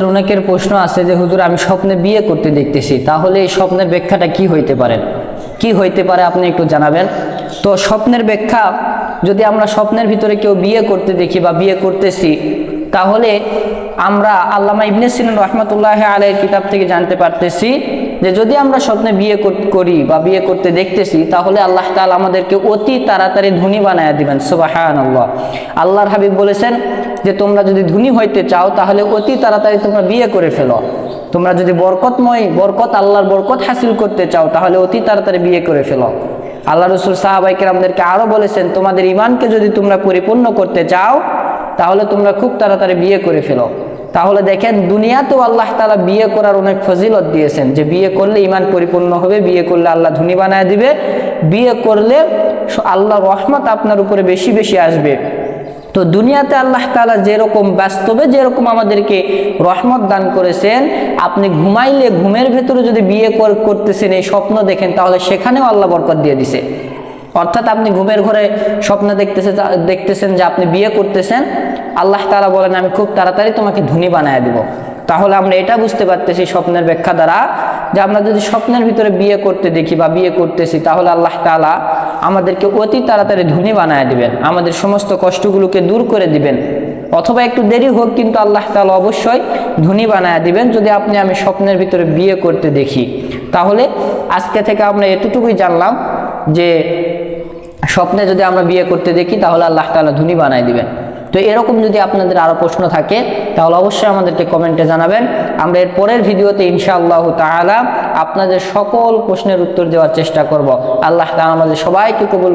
অনেকের প্রশ্ন আছে যে হুজুর আমি স্বপ্নে বিয়ে করতে দেখতেছি, তাহলে এই স্বপ্নের ব্যাখ্যাটা কি হইতে পারে আপনি একটু জানাবেন। তো স্বপ্নের ব্যাখ্যা, যদি আমরা স্বপ্নের ভিতরে কেউ বিয়ে করতে দেখি বা বিয়ে করতেছি, তাহলে আমরা আল্লামা ইবনে সিনা রাহমাতুল্লাহি আলাইহির কিতাব থেকে জানতে পারতেছি যে যদি আমরা স্বপ্নে বিয়ে করি বা বিয়ে করতে দেখতেছি, তাহলে আল্লাহ তাআলা আমাদেরকে অতি তাড়াতাড়ি ধনী বানায়া দিবেন। সুবহানাল্লাহ। আল্লাহর হাবিব বলেছেন যে তোমরা যদি ধনী হইতে চাও তাহলে অতি তাড়াতাড়ি তোমরা বিয়ে করে ফেলো। তোমরা যদি আল্লাহর বরকত হাসিল করতে চাও তাহলে অতি তাড়াতাড়ি বিয়ে করে ফেলো। আল্লাহ রাসূল সাহাবায়ে কেরামদেরকে আরো বলেছেন, তোমাদের ঈমানকে যদি তোমরা পরিপূর্ণ করতে চাও তাহলে তোমরা খুব তাড়াতাড়ি বিয়ে করে ফেলো। তাহলে দেখেন, দুনিয়াতেও আল্লাহ তাআলা বিয়ে করার অনেক ফজিলত দিয়েছেন, যে বিয়ে করলে ঈমান পরিপূর্ণ হবে, বিয়ে করলে আল্লাহ ধনী বানায় দিবে, বিয়ে করলে আল্লাহর রহমত আপনার উপরে বেশি বেশি আসবে। তো দুনিয়াতে আল্লাহ তাআলা যেরকম বাস্তবে যেরকম আমাদেরকে রহমত দান করেছেন, আপনি ঘুমাইলে ঘুমের ভেতরে যদি বিয়ে করতেছেন, এই স্বপ্ন দেখেন, তাহলে সেখানেও আল্লাহ বরকত দিয়ে দিছে। অর্থাৎ আপনি ঘুমের ঘরে স্বপ্ন দেখতেছেন যে আপনি বিয়ে করতেছেন, আল্লাহ তাআলা বলেন আমি খুব তাড়াতাড়ি তোমাকে ধনী বানায় দিব। তাহলে আমরা এটা বুঝতে পারতেছি স্বপ্নের ব্যাখ্যা দ্বারা, যে আমরা যদি স্বপ্নের ভিতরে বিয়ে করতে দেখি বা বিয়ে করতেছি, তাহলে আল্লাহ তাআলা আমাদেরকে অতি তাড়াতাড়ি ধনী বানায় দিবেন, আমাদের সমস্ত কষ্টগুলোকে দূর করে দিবেন। অথবা একটু দেরি হোক, কিন্তু আল্লাহ তাআলা অবশ্যই ধনী বানায় দিবেন যদি আমি স্বপ্নের ভিতরে বিয়ে করতে দেখি। তাহলে আজকে থেকে আমরা এতটুকুই জানলাম যে স্বপ্নে যদি আমরা বিয়ে করতে দেখি তাহলে আল্লাহ তাআলা ধনী বানায় দিবেন। তো এরকম যদি আপনাদের আরো প্রশ্ন থাকে তাহলে অবশ্যই আমাদেরকে কমেন্টে জানাবেন। আমরা এর পরের ভিডিওতে ইনশাআল্লাহ তাআলা আপনাদের সকল প্রশ্নের উত্তর দেওয়ার চেষ্টা করব। আল্লাহ তাআলা আমাদের সবাইকে কবুল